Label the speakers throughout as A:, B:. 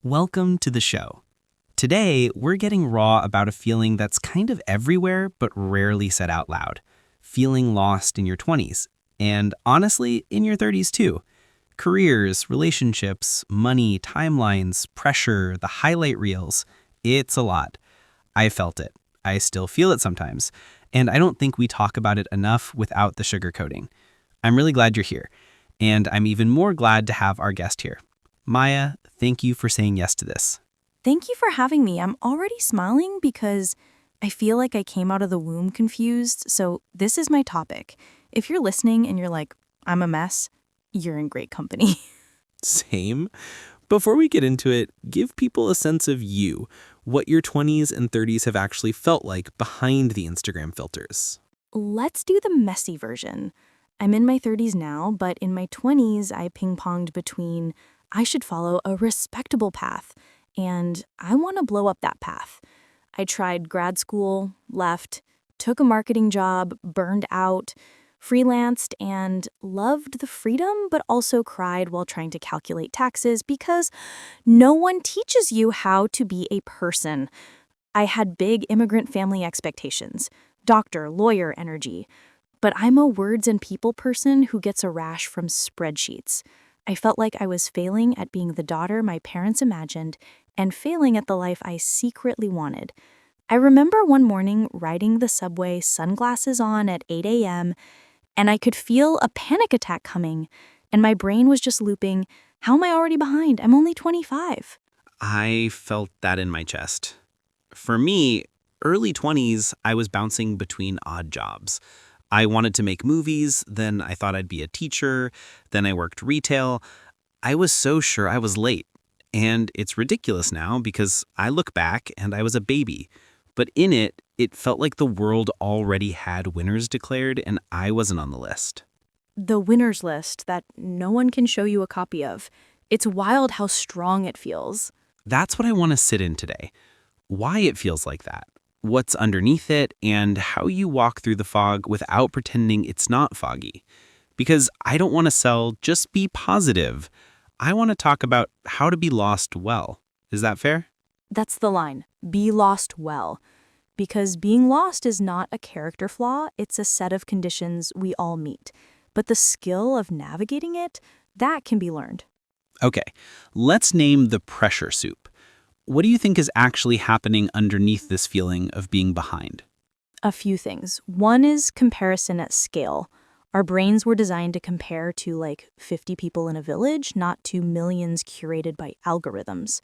A: Welcome to the show. Today, we're getting raw about a feeling that's kind of everywhere but rarely said out loud. Feeling lost in your 20s. And honestly, in your 30s too. Careers, relationships, money, timelines, pressure, the highlight reels. It's a lot. I felt it. I still feel it sometimes. And I don't think we talk about it enough without the sugarcoating. I'm really glad you're here. And I'm even more glad to have our guest here. Maya, thank you for saying yes to this.
B: Thank you for having me. I'm already smiling because I feel like I came out of the womb confused, so this is my topic. If you're listening and you're like, I'm a mess, you're in great company.
C: Same. Before we get into it, give people a sense of you, what your 20s and 30s have actually felt like behind the Instagram filters.
B: Let's do the messy version. I'm in my 30s now, but in my 20s, I ping-ponged between I should follow a respectable path and I want to blow up that path. I tried grad school, left, took a marketing job, burned out, freelanced, and loved the freedom, but also cried while trying to calculate taxes because no one teaches you how to be a person. I had big immigrant family expectations, doctor, lawyer energy, but I'm a words and people person who gets a rash from spreadsheets. I felt like I was failing at being the daughter my parents imagined and failing at the life I secretly wanted. I remember one morning riding the subway, sunglasses on at 8 a.m., and I could feel a panic attack coming, and my brain was just looping, how am I already behind? I'm only 25.
A: I felt that in my chest. For me, early 20s, I was bouncing between odd jobs. I wanted to make movies, then I thought I'd be a teacher, then I worked retail. I was so sure I was late. And it's ridiculous now because I look back and I was a baby. But in it, it felt like the world already had winners declared and I wasn't on the list.
B: The winner's list that no one can show you a copy of. It's wild how strong it feels.
A: That's what I want to sit in today. Why it feels like that, what's underneath it, and how you walk through the fog without pretending it's not foggy. Because I don't want to sell, just be positive. I want to talk about how to be lost well. Is that fair?
B: That's the line. Be lost well. Because being lost is not a character flaw, it's a set of conditions we all meet. But the skill of navigating it, that can be learned.
A: Okay, let's name the pressure soup. What do you think is actually happening underneath this feeling of being behind?
B: A few things. One is comparison at scale. Our brains were designed to compare to like 50 people in a village, not to millions curated by algorithms.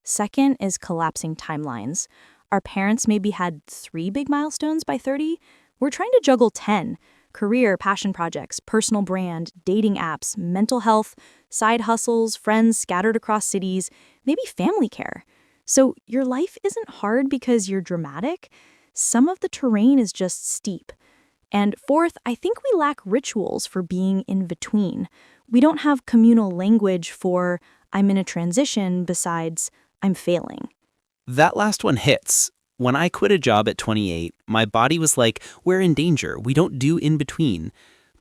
B: Second is collapsing timelines. Our parents maybe had 3 big milestones by 30. We're trying to juggle 10. Career, passion projects, personal brand, dating apps, mental health, side hustles, friends scattered across cities, maybe family care. So your life isn't hard because you're dramatic. Some of the terrain is just steep. And fourth, I think we lack rituals for being in between. We don't have communal language for I'm in a transition besides I'm failing.
A: That last one hits. When I quit a job at 28, my body was like, we're in danger. We don't do in between.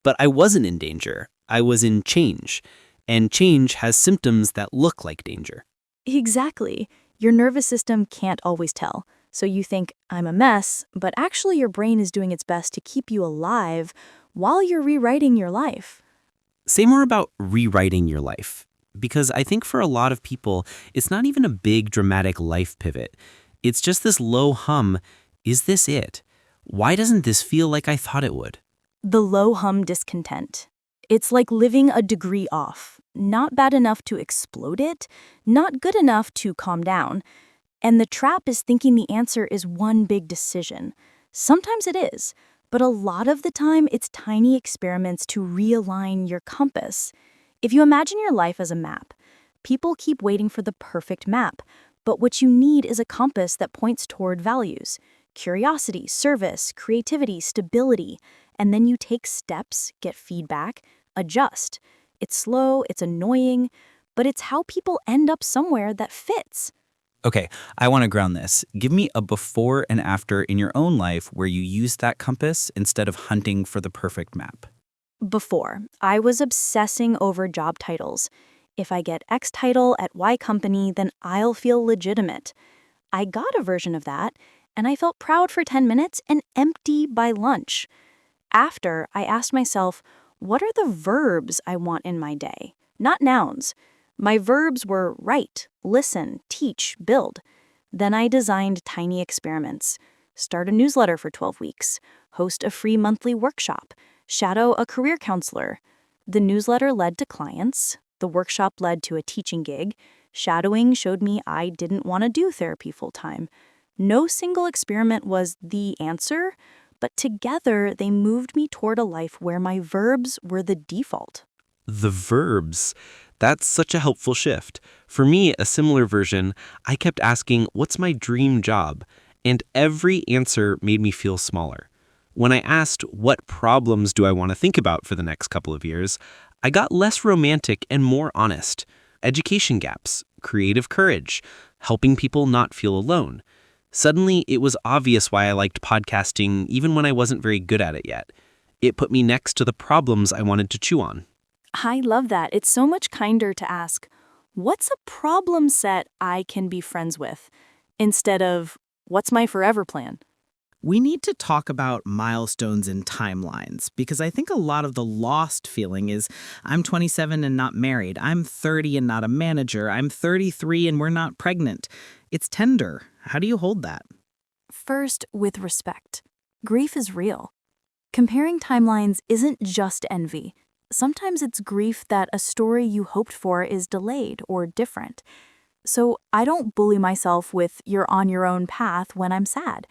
A: But I wasn't in danger. I was in change. And change has symptoms that look like danger.
B: Exactly. Your nervous system can't always tell. So you think, I'm a mess, but actually your brain is doing its best to keep you alive while you're rewriting your life.
A: Say more about rewriting your life. Because I think for a lot of people, it's not even a big dramatic life pivot. It's just this low hum. Is this it? Why doesn't this feel like I thought it would?
B: The low hum discontent. It's like living a degree off. Not bad enough to explode it, not good enough to calm down. And the trap is thinking the answer is one big decision. Sometimes it is, but a lot of the time it's tiny experiments to realign your compass. If you imagine your life as a map, people keep waiting for the perfect map, but what you need is a compass that points toward values: curiosity, service, creativity, stability, and then you take steps, get feedback, adjust. It's slow, it's annoying, but it's how people end up somewhere that fits.
A: Okay, I want to ground this. Give me a before and after in your own life where you used that compass instead of hunting for the perfect map.
B: Before, I was obsessing over job titles. If I get X title at Y company, then I'll feel legitimate. I got a version of that, and I felt proud for 10 minutes and empty by lunch. After, I asked myself, what are the verbs I want in my day? Not nouns. My verbs were write, listen, teach, build. Then I designed tiny experiments. Start a newsletter for 12 weeks. Host a free monthly workshop. Shadow a career counselor. The newsletter led to clients. The workshop led to a teaching gig. Shadowing showed me I didn't want to do therapy full-time. No single experiment was the answer, but together they moved me toward a life where my verbs were the default.
C: The verbs. That's such a helpful shift. For me, a similar version, I kept asking, what's my dream job? And every answer made me feel smaller. When I asked, what problems do I want to think about for the next couple of years, I got less romantic and more honest. Education gaps, creative courage, helping people not feel alone. Suddenly, it was obvious why I liked podcasting even when I wasn't very good at it yet. It put me next to the problems I wanted to chew on.
B: I love that. It's so much kinder to ask, what's a problem set I can be friends with? Instead of, what's my forever plan?
D: We need to talk about milestones and timelines because I think a lot of the lost feeling is I'm 27 and not married. I'm 30 and not a manager. I'm 33 and we're not pregnant. It's tender. How do you hold that?
B: First, with respect. Grief is real. Comparing timelines isn't just envy. Sometimes it's grief that a story you hoped for is delayed or different. So I don't bully myself with you're on your own path when I'm sad.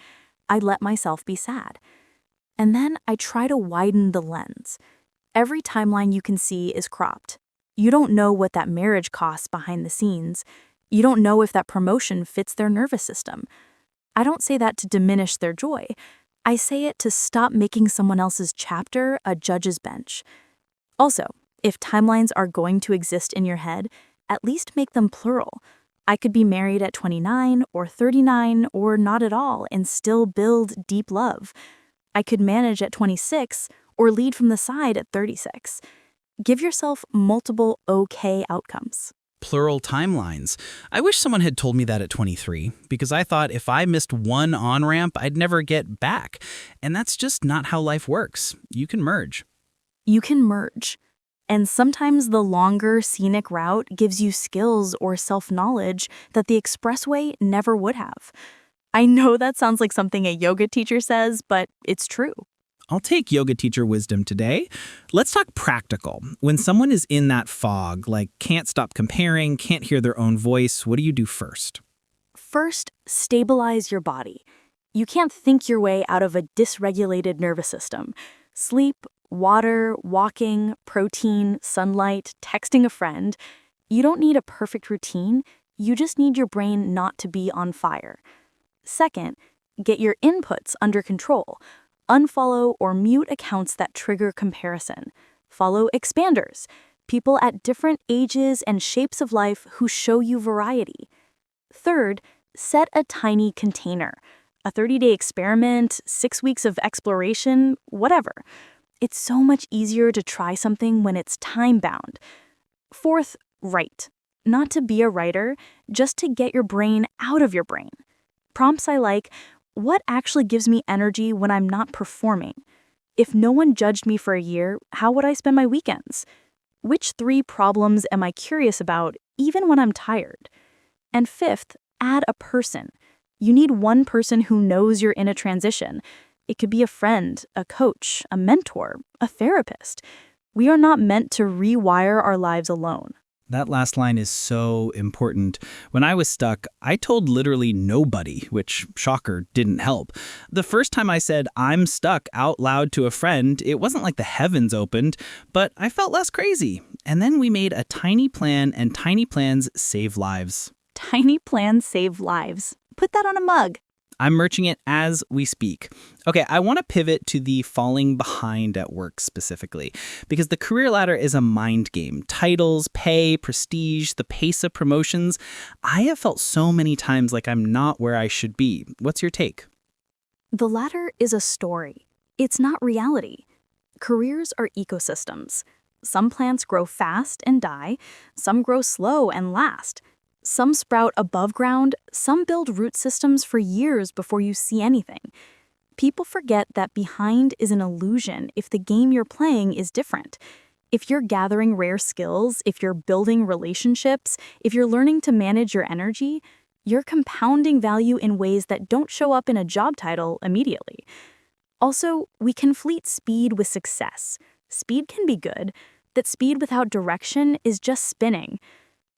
B: I let myself be sad. And then I try to widen the lens. Every timeline you can see is cropped. You don't know what that marriage costs behind the scenes. You don't know if that promotion fits their nervous system. I don't say that to diminish their joy. I say it to stop making someone else's chapter a judge's bench. Also, if timelines are going to exist in your head, at least make them plural. I could be married at 29 or 39 or not at all and still build deep love. I could manage at 26 or lead from the side at 36. Give yourself multiple okay outcomes.
D: Plural timelines. I wish someone had told me that at 23 because I thought if I missed one on-ramp, I'd never get back. And that's just not how life works. You can merge.
B: You can merge. And sometimes the longer scenic route gives you skills or self-knowledge that the expressway never would have. I know that sounds like something a yoga teacher says, but it's true.
D: I'll take yoga teacher wisdom today. Let's talk practical. When someone is in that fog, like can't stop comparing, can't hear their own voice, what do you do first?
B: First, stabilize your body. You can't think your way out of a dysregulated nervous system. Sleep, water, walking, protein, sunlight, texting a friend. You don't need a perfect routine. You just need your brain not to be on fire. Second, get your inputs under control. Unfollow or mute accounts that trigger comparison. Follow expanders, people at different ages and shapes of life who show you variety. Third, set a tiny container. A 30-day experiment, 6 weeks of exploration, whatever. It's so much easier to try something when it's time-bound. Fourth, write. Not to be a writer, just to get your brain out of your brain. Prompts I like, what actually gives me energy when I'm not performing? If no one judged me for a year, how would I spend my weekends? Which 3 problems am I curious about, even when I'm tired? And fifth, add a person. You need one person who knows you're in a transition. It could be a friend, a coach, a mentor, a therapist. We are not meant to rewire our lives alone.
D: That last line is so important. When I was stuck, I told literally nobody, which, shocker, didn't help. The first time I said, I'm stuck out loud to a friend, it wasn't like the heavens opened, but I felt less crazy. And then we made a tiny plan, and tiny plans save lives.
B: Tiny plans save lives. Put that on a mug.
D: I'm merching it as we speak. Okay, I want to pivot to the falling behind at work specifically, because the career ladder is a mind game. Titles, pay, prestige, the pace of promotions. I have felt so many times like I'm not where I should be. What's your take?
B: The ladder is a story. It's not reality. Careers are ecosystems. Some plants grow fast and die, some grow slow and last. Some sprout above ground, some build root systems for years before you see anything. People forget that behind is an illusion if the game you're playing is different. If you're gathering rare skills, if you're building relationships, if you're learning to manage your energy, you're compounding value in ways that don't show up in a job title immediately. Also, we conflate speed with success. Speed can be good. That speed without direction is just spinning.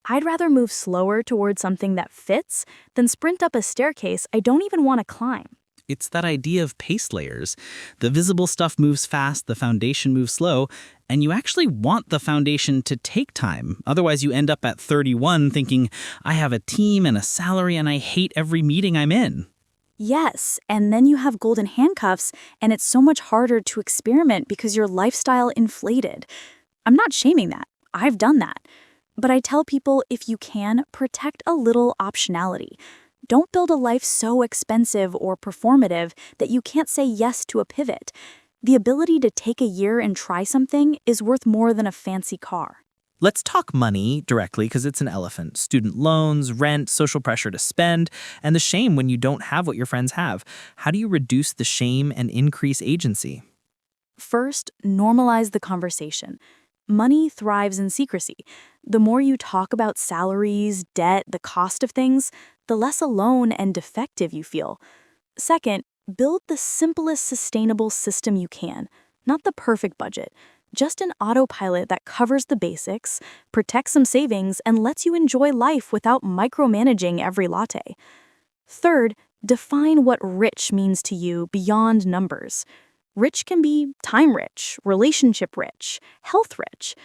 B: I'd rather move slower toward something that fits than sprint up a staircase I don't even want to climb.
D: It's that idea of pace layers. The visible stuff moves fast, the foundation moves slow, and you actually want the foundation to take time. Otherwise, you end up at 31 thinking, I have a team and a salary and I hate every meeting I'm in.
B: Yes, and then you have golden handcuffs, and it's so much harder to experiment because your lifestyle inflated. I'm not shaming that. I've done that. But I tell people, if you can, protect a little optionality. Don't build a life so expensive or performative that you can't say yes to a pivot. The ability to take a year and try something is worth more than a fancy car.
D: Let's talk money directly because it's an elephant. Student loans, rent, social pressure to spend, and the shame when you don't have what your friends have. How do you reduce the shame and increase agency?
B: First, normalize the conversation. Money thrives in secrecy. The more you talk about salaries, debt, the cost of things, the less alone and defective you feel. Second, build the simplest sustainable system you can, not the perfect budget, just an autopilot that covers the basics, protects some savings, and lets you enjoy life without micromanaging every latte. Third, define what rich means to you beyond numbers. Rich can be time rich, relationship rich, health rich.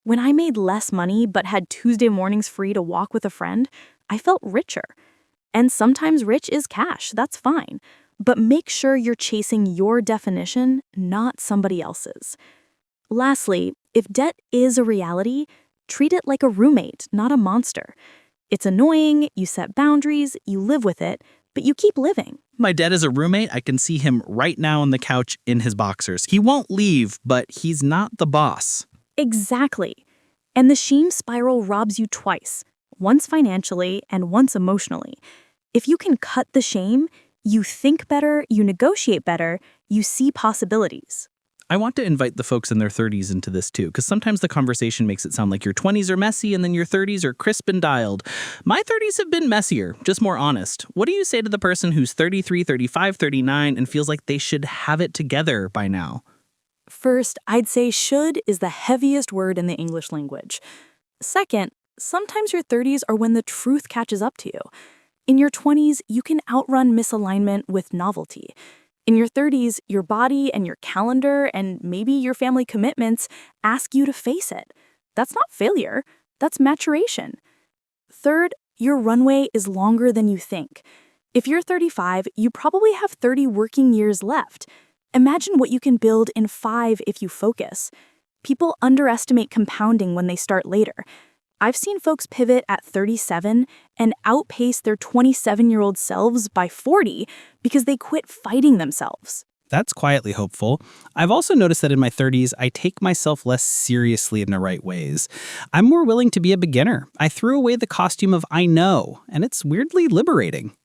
B: When I made less money but had Tuesday mornings free to walk with a friend, I felt richer. And sometimes rich is cash, that's fine. But make sure you're chasing your definition, not somebody else's. Lastly, if debt is a reality, treat it like a roommate, not a monster. It's annoying, you set boundaries, you live with it, but you keep living.
D: My dad is a roommate. I can see him right now on the couch in his boxers. He won't leave, but he's not the boss.
B: Exactly. And the shame spiral robs you twice, once financially and once emotionally. If you can cut the shame, you think better, you negotiate better, you see possibilities.
D: I want to invite the folks in their 30s into this too, because sometimes the conversation makes it sound like your 20s are messy and then your 30s are crisp and dialed. My 30s have been messier, just more honest. What do you say to the person who's 33, 35, 39 and feels like they should have it together by now?
B: First, I'd say should is the heaviest word in the English language. Second, sometimes your 30s are when the truth catches up to you. In your 20s, you can outrun misalignment with novelty. In your 30s, your body and your calendar and maybe your family commitments ask you to face it. That's not failure, that's maturation. Third, your runway is longer than you think. If you're 35, you probably have 30 working years left. Imagine what you can build in 5 if you focus. People underestimate compounding when they start later. I've seen folks pivot at 37 and outpace their 27-year-old selves by 40 because they quit fighting themselves.
D: That's quietly hopeful. I've also noticed that in my 30s, I take myself less seriously in the right ways. I'm more willing to be a beginner. I threw away the costume of I know, and it's weirdly liberating.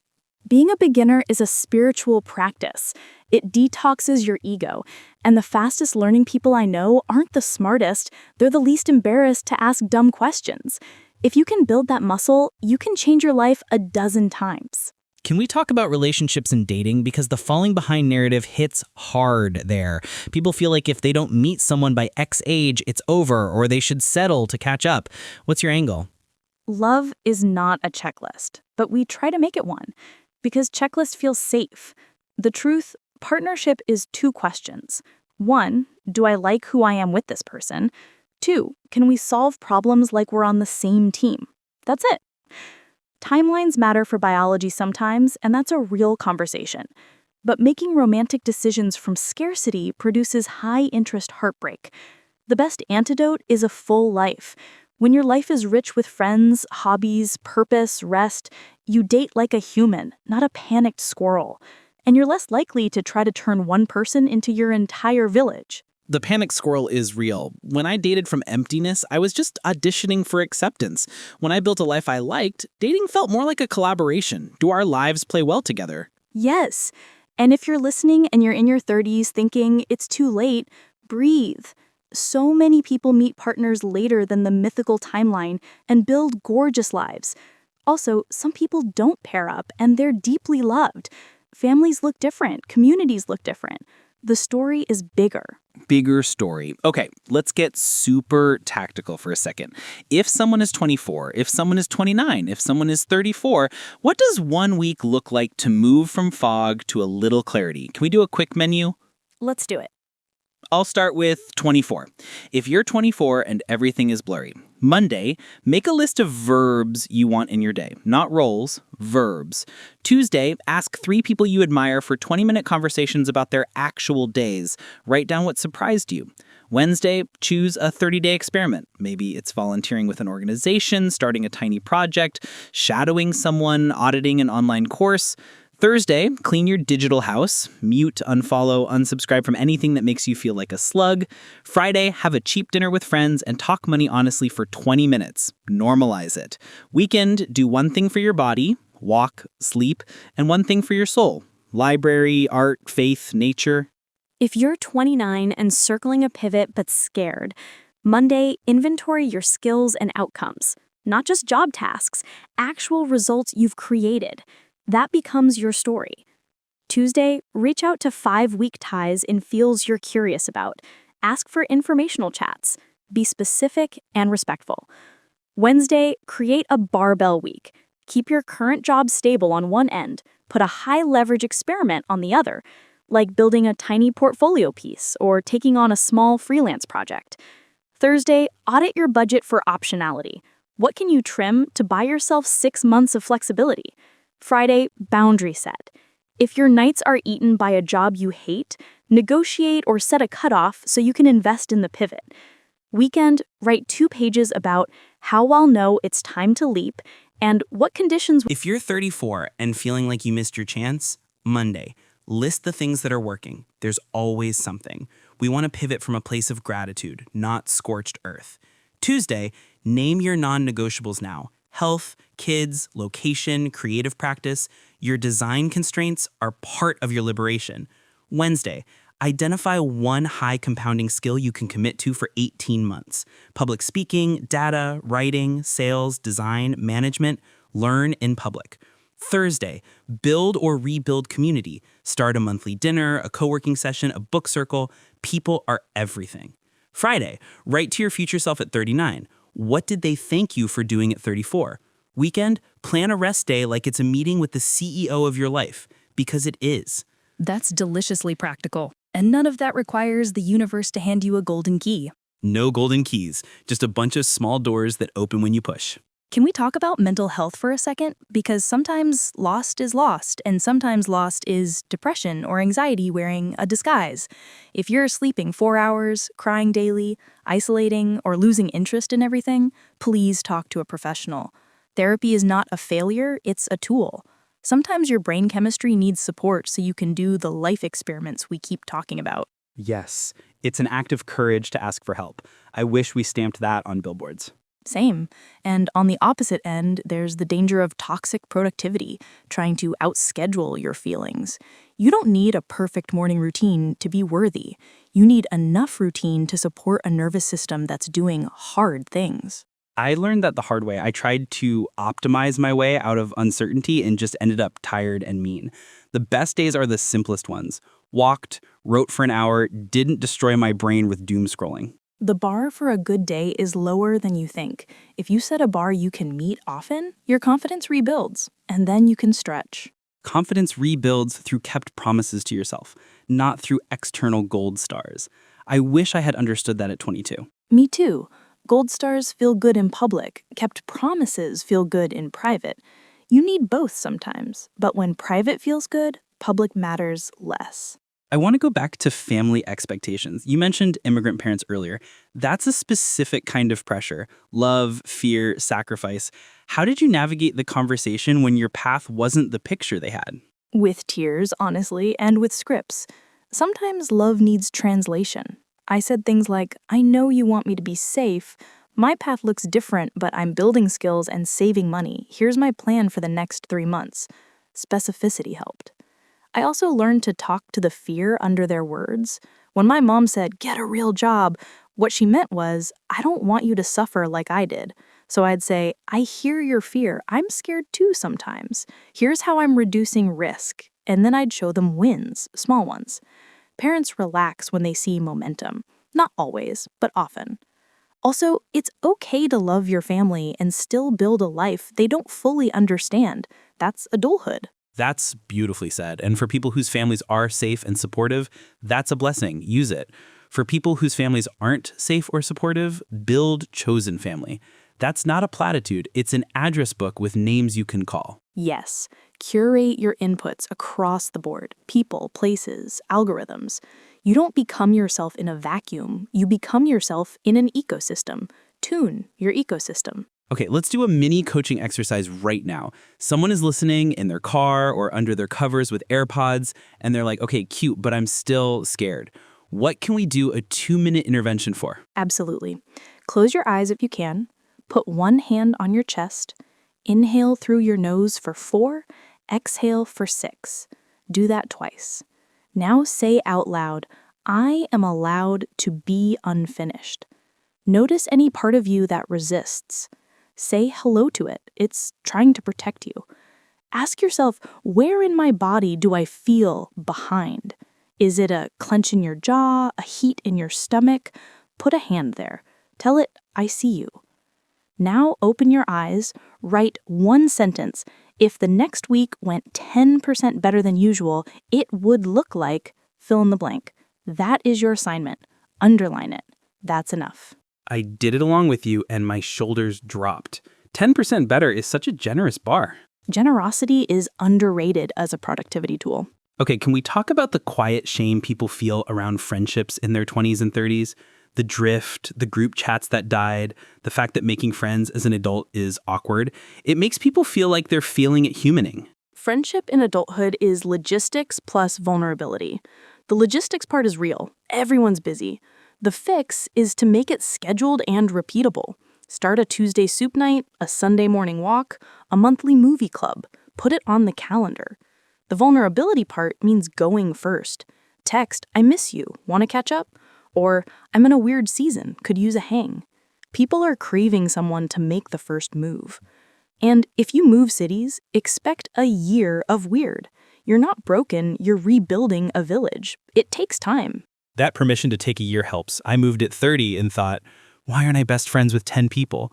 B: Being a beginner is a spiritual practice. It detoxes your ego, and the fastest learning people I know aren't the smartest, they're the least embarrassed to ask dumb questions. If you can build that muscle, you can change your life a dozen times.
D: Can we talk about relationships and dating? Because the falling behind narrative hits hard there. People feel like if they don't meet someone by X age, it's over, or they should settle to catch up. What's your angle?
B: Love is not a checklist, but we try to make it one. Because checklist feels safe. The truth, partnership is 2 questions. 1, do I like who I am with this person? 2, can we solve problems like we're on the same team? That's it. Timelines matter for biology sometimes, and that's a real conversation. But making romantic decisions from scarcity produces high-interest heartbreak. The best antidote is a full life. When your life is rich with friends, hobbies, purpose, rest, you date like a human, not a panicked squirrel. And you're less likely to try to turn one person into your entire village.
D: The panic squirrel is real. When I dated from emptiness, I was just auditioning for acceptance. When I built a life I liked, dating felt more like a collaboration. Do our lives play well together?
B: Yes. And if you're listening and you're in your 30s thinking it's too late, breathe. So many people meet partners later than the mythical timeline and build gorgeous lives. Also, some people don't pair up and they're deeply loved. Families look different, communities look different. The story is bigger.
D: Bigger story. Okay, let's get super tactical for a second. If someone is 24, if someone is 29, if someone is 34, what does 1 week look like to move from fog to a little clarity? Can we do a quick menu?
B: Let's do it.
D: I'll start with 24. If you're 24 and everything is blurry, Monday, make a list of verbs you want in your day. Not roles, verbs. Tuesday, ask 3 people you admire for 20-minute conversations about their actual days. Write down what surprised you. Wednesday, choose a 30-day experiment. Maybe it's volunteering with an organization, starting a tiny project, shadowing someone, auditing an online course. Thursday, clean your digital house, mute, unfollow, unsubscribe from anything that makes you feel like a slug. Friday, have a cheap dinner with friends and talk money honestly for 20 minutes. Normalize it. Weekend, do 1 thing for your body, walk, sleep, and 1 thing for your soul. Library, art, faith, nature.
B: If you're 29 and circling a pivot but scared, Monday, inventory your skills and outcomes. Not just job tasks, actual results you've created. That becomes your story. Tuesday, reach out to 5 weak ties in fields you're curious about. Ask for informational chats. Be specific and respectful. Wednesday, create a barbell week. Keep your current job stable on one end. Put a high-leverage experiment on the other, like building a tiny portfolio piece or taking on a small freelance project. Thursday, audit your budget for optionality. What can you trim to buy yourself 6 months of flexibility? Friday, boundary set. If your nights are eaten by a job you hate, negotiate or set a cutoff so you can invest in the pivot. Weekend, write 2 pages about how I'll know it's time to leap and what conditions.
A: If you're 34 and feeling like you missed your chance, Monday, list the things that are working. There's always something. We want to pivot from a place of gratitude, not scorched earth. Tuesday, name your non-negotiables now. Health, kids, location, creative practice. Your design constraints are part of your liberation. Wednesday, identify 1 high compounding skill you can commit to for 18 months. Public speaking, data, writing, sales, design, management. Learn in public. Thursday, build or rebuild community. Start a monthly dinner, a co-working session, a book circle. People are everything. Friday, write to your future self at 39. What did they thank you for doing at 34? Weekend, plan a rest day like it's a meeting with the CEO of your life, because it is.
E: That's deliciously practical. And none of that requires the universe to hand you a golden key.
A: No golden keys, just a bunch of small doors that open when you push.
E: Can we talk about mental health for a second? Because sometimes lost is lost, and sometimes lost is depression or anxiety wearing a disguise. If you're sleeping 4 hours, crying daily, isolating, or losing interest in everything, please talk to a professional. Therapy is not a failure, it's a tool. Sometimes your brain chemistry needs support so you can do the life experiments we keep talking about.
C: Yes, it's an act of courage to ask for help. I wish we stamped that on billboards.
E: Same. And on the opposite end, there's the danger of toxic productivity, trying to outschedule your feelings. You don't need a perfect morning routine to be worthy. You need enough routine to support a nervous system that's doing hard things.
C: I learned that the hard way. I tried to optimize my way out of uncertainty and just ended up tired and mean. The best days are the simplest ones. Walked, wrote for an hour, didn't destroy my brain with doom scrolling.
B: The bar for a good day is lower than you think. If you set a bar you can meet often, your confidence rebuilds, and then you can stretch.
C: Confidence rebuilds through kept promises to yourself, not through external gold stars. I wish I had understood that at 22.
B: Me too. Gold stars feel good in public, kept promises feel good in private. You need both sometimes, but when private feels good, public matters less.
C: I want to go back to family expectations. You mentioned immigrant parents earlier. That's a specific kind of pressure. Love, fear, sacrifice. How did you navigate the conversation when your path wasn't the picture they had?
B: With tears, honestly, and with scripts. Sometimes love needs translation.
E: I said things like, I know you want me to be safe. My path looks different, but I'm building skills and saving money. Here's my plan for the next 3 months. Specificity helped. I also learned to talk to the fear under their words. When my mom said, get a real job, what she meant was, I don't want you to suffer like I did. So I'd say, I hear your fear. I'm scared too sometimes. Here's how I'm reducing risk. And then I'd show them wins, small ones. Parents relax when they see momentum. Not always, but often. Also, it's okay to love your family and still build a life they don't fully understand. That's adulthood.
C: That's beautifully said. And for people whose families are safe and supportive, that's a blessing. Use it. For people whose families aren't safe or supportive, build chosen family. That's not a platitude. It's an address book with names you can call.
B: Yes, curate your inputs across the board. People, places, algorithms. You don't become yourself in a vacuum. You become yourself in an ecosystem. Tune your ecosystem.
C: Okay, let's do a mini coaching exercise right now. Someone is listening in their car or under their covers with AirPods, and they're like, okay, cute, but I'm still scared. What can we do a 2-minute intervention for?
B: Absolutely. Close your eyes if you can. Put one hand on your chest. Inhale through your nose for 4. Exhale for 6. Do that twice. Now say out loud, I am allowed to be unfinished. Notice any part of you that resists. Say hello to it. It's trying to protect you. Ask yourself, where in my body do I feel behind? Is it a clench in your jaw, a heat in your stomach? Put a hand there. Tell it, I see you. Now open your eyes, write one sentence. If the next week went 10% better than usual, it would look like fill in the blank. That is your assignment. Underline it. That's enough.
C: I did it along with you and my shoulders dropped. 10% better is such a generous bar.
B: Generosity is underrated as a productivity tool.
C: Okay, can we talk about the quiet shame people feel around friendships in their 20s and 30s? The drift, the group chats that died, the fact that making friends as an adult is awkward. It makes people feel like they're failing at humaning.
B: Friendship in adulthood is logistics plus vulnerability. The logistics part is real. Everyone's busy. The fix is to make it scheduled and repeatable. Start a Tuesday soup night, a Sunday morning walk, a monthly movie club. Put it on the calendar. The vulnerability part means going first. Text, I miss you, want to catch up? Or, I'm in a weird season, could use a hang. People are craving someone to make the first move. And if you move cities, expect a year of weird. You're not broken, you're rebuilding a village. It takes time.
C: That permission to take a year helps. I moved at 30 and thought, why aren't I best friends with 10 people?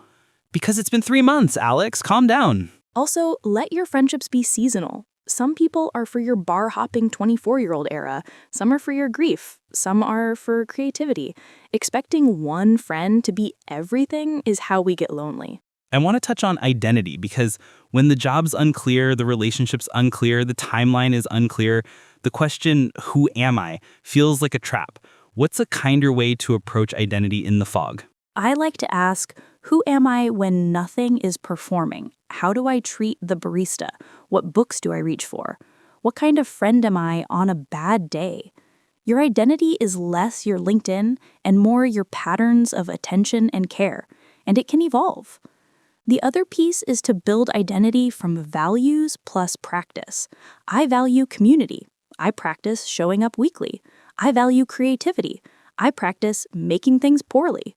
C: Because it's been 3 months, Alex. Calm down.
B: Also, let your friendships be seasonal. Some people are for your bar-hopping 24-year-old era. Some are for your grief. Some are for creativity. Expecting one friend to be everything is how we get lonely.
C: I want to touch on identity because when the job's unclear, the relationship's unclear, the timeline is unclear, the question, who am I, feels like a trap. What's a kinder way to approach identity in the fog?
B: I like to ask, who am I when nothing is performing? How do I treat the barista? What books do I reach for? What kind of friend am I on a bad day? Your identity is less your LinkedIn and more your patterns of attention and care, and it can evolve. The other piece is to build identity from values plus practice. I value community. I practice showing up weekly. I value creativity. I practice making things poorly.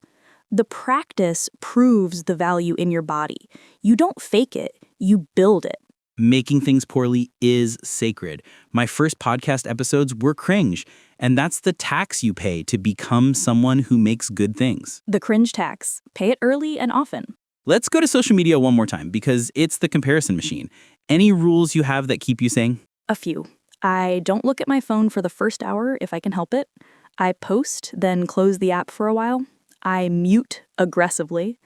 B: The practice proves the value in your body. You don't fake it, you build it.
C: Making things poorly is sacred. My first podcast episodes were cringe, and that's the tax you pay to become someone who makes good things.
B: The cringe tax. Pay it early and often.
C: Let's go to social media one more time because it's the comparison machine. Any rules you have that keep you sane?
B: A few. I don't look at my phone for the first hour if I can help it. I post, then close the app for a while. I mute aggressively.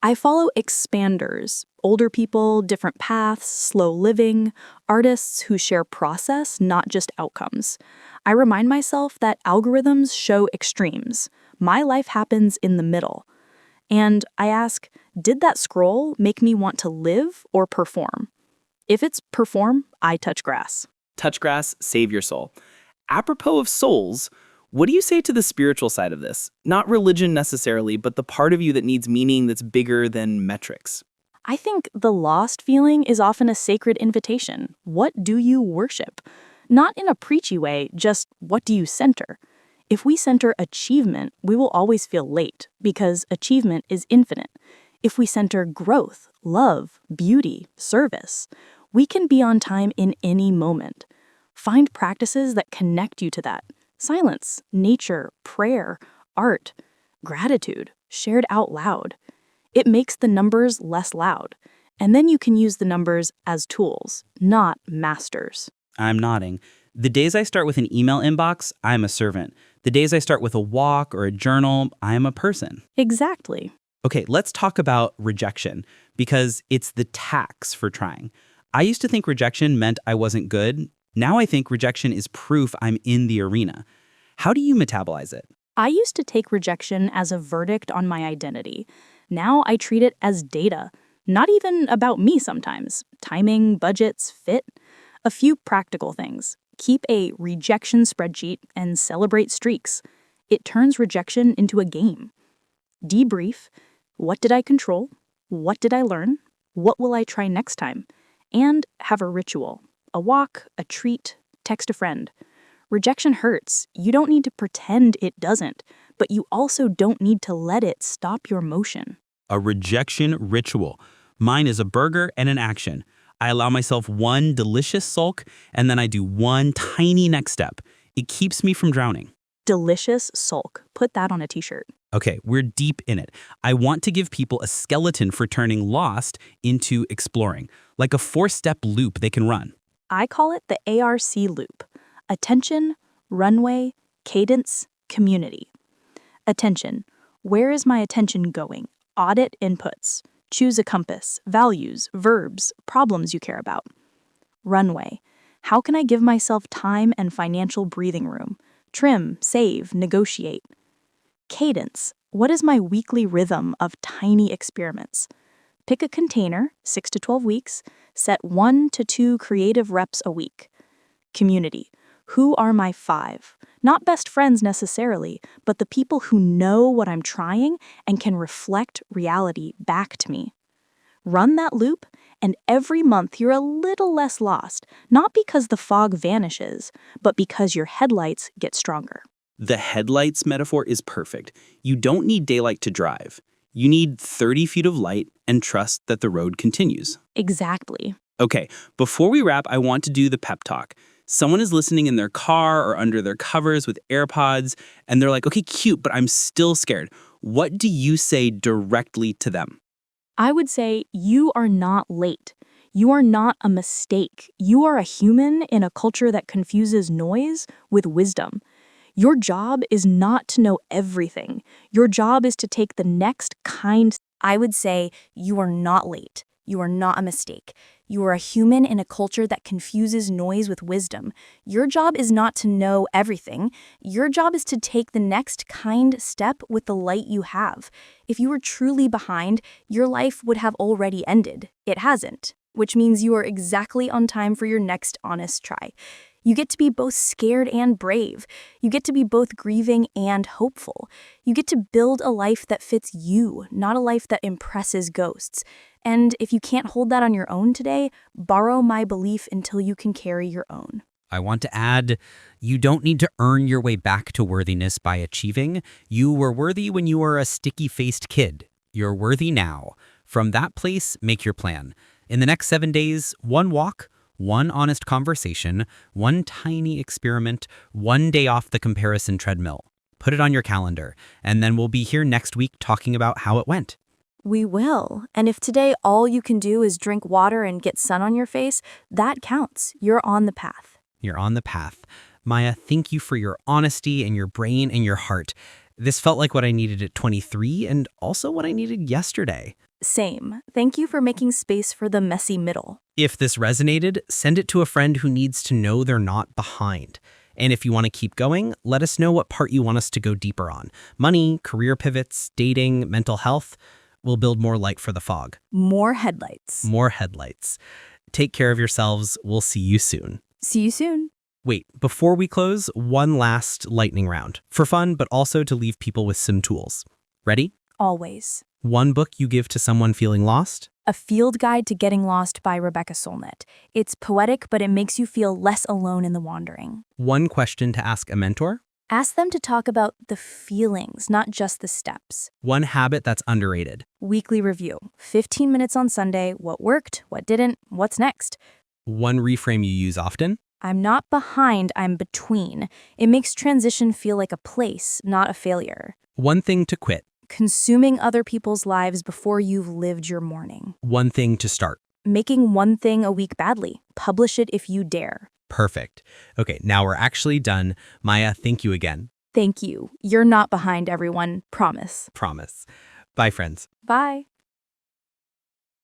B: I follow expanders, older people, different paths, slow living, artists who share process, not just outcomes. I remind myself that algorithms show extremes. My life happens in the middle. And I ask, did that scroll make me want to live or perform? If it's perform, I touch grass.
C: Touch grass, save your soul. Apropos of souls,
D: What do you say to the spiritual side of this? Not religion necessarily, but the part of you that needs meaning that's bigger than metrics.
B: I think the lost feeling is often a sacred invitation. What do you worship? Not in a preachy way, just what do you center? If we center achievement, we will always feel late, because achievement is infinite. If we center growth, love, beauty, service, we can be on time in any moment. Find practices that connect you to that. Silence, nature, prayer, art, gratitude, shared out loud. It makes the numbers less loud. And then you can use the numbers as tools, not masters.
A: I'm nodding. The days I start with an email inbox, I'm a servant. The days I start with a walk or a journal, I'm a person.
B: Exactly.
A: Okay, let's talk about rejection, because it's the tax for trying. I used to think rejection meant I wasn't good. Now I think rejection is proof I'm in the arena. How do you metabolize it?
B: I used to take rejection as a verdict on my identity. Now I treat it as data, not even about me sometimes. Timing, budgets, fit. A few practical things. Keep a rejection spreadsheet and celebrate streaks. It turns rejection into a game. Debrief. What did I control? What did I learn? What will I try next time? And have a ritual. A walk, a treat, text a friend. Rejection hurts. You don't need to pretend it doesn't, but you also don't need to let it stop your motion.
A: A rejection ritual. Mine is a burger and an action. I allow myself one delicious sulk, and then I do one tiny next step. It keeps me from drowning.
B: Delicious sulk. Put that on a t-shirt.
A: Okay, we're deep in it. I want to give people a skeleton for turning lost into exploring, like a 4-step loop they can run.
B: I call it the ARC loop. Attention, runway, cadence, community. Attention. Where is my attention going? Audit inputs. Choose a compass, values, verbs, problems you care about. Runway. How can I give myself time and financial breathing room? Trim, save, negotiate. Cadence. What is my weekly rhythm of tiny experiments? Pick a container, 6 to 12 weeks, set 1 to 2 creative reps a week. Community. Who are my 5? Not best friends necessarily, but the people who know what I'm trying and can reflect reality back to me. Run that loop, and every month you're a little less lost, not because the fog vanishes, but because your headlights get stronger.
A: The headlights metaphor is perfect. You don't need daylight to drive. You need 30 feet of light and trust that the road continues.
B: Exactly.
A: Okay, before we wrap, I want to do the pep talk. Someone is listening in their car or under their covers with AirPods, and they're like, okay, cute, but I'm still scared. What do you say directly to them?
B: I would say you are not late. You are not a mistake. You are a human in a culture that confuses noise with wisdom. Your job is not to know everything. Your job is to take the next kind.
E: I would say you are not late. You are not a mistake. You are a human in a culture that confuses noise with wisdom. Your job is not to know everything. Your job is to take the next kind step with the light you have. If you were truly behind, your life would have already ended. It hasn't, which means you are exactly on time for your next honest try. You get to be both scared and brave. You get to be both grieving and hopeful. You get to build a life that fits you, not a life that impresses ghosts. And if you can't hold that on your own today, borrow my belief until you can carry your own.
A: I want to add, you don't need to earn your way back to worthiness by achieving. You were worthy when you were a sticky-faced kid. You're worthy now. From that place, make your plan. In the next 7 days, one walk, one honest conversation, one tiny experiment, one day off the comparison treadmill. Put it on your calendar, and then we'll be here next week talking about how it went.
E: We will. And if today all you can do is drink water and get sun on your face, that counts. You're on the path.
A: You're on the path. Maya, thank you for your honesty and your brain and your heart. This felt like what I needed at 23 and also what I needed yesterday.
E: Same. Thank you for making space for the messy middle.
A: If this resonated, send it to a friend who needs to know they're not behind. And if you want to keep going, let us know what part you want us to go deeper on. Money, career pivots, dating, mental health. We'll build more light for the fog.
E: More headlights.
A: More headlights. Take care of yourselves. We'll see you soon.
E: See you soon.
A: Wait, before we close, one last lightning round. For fun, but also to leave people with some tools. Ready?
E: Always.
A: One book you give to someone feeling lost?
E: A Field Guide to Getting Lost by Rebecca Solnit. It's poetic, but it makes you feel less alone in the wandering.
A: One question to ask a mentor?
E: Ask them to talk about the feelings, not just the steps.
A: One habit that's underrated?
E: Weekly review. 15 minutes on Sunday. What worked? What didn't? What's next?
A: One reframe you use often?
E: I'm not behind, I'm between. It makes transition feel like a place, not a failure.
A: One thing to quit?
E: Consuming other people's lives before you've lived your morning.
A: One thing to start?
E: Making one thing a week badly. Publish it if you dare.
A: Perfect. Okay, now we're actually done. Maya, thank you again.
E: Thank you. You're not behind, everyone. Promise.
A: Promise. Bye, friends.
E: Bye.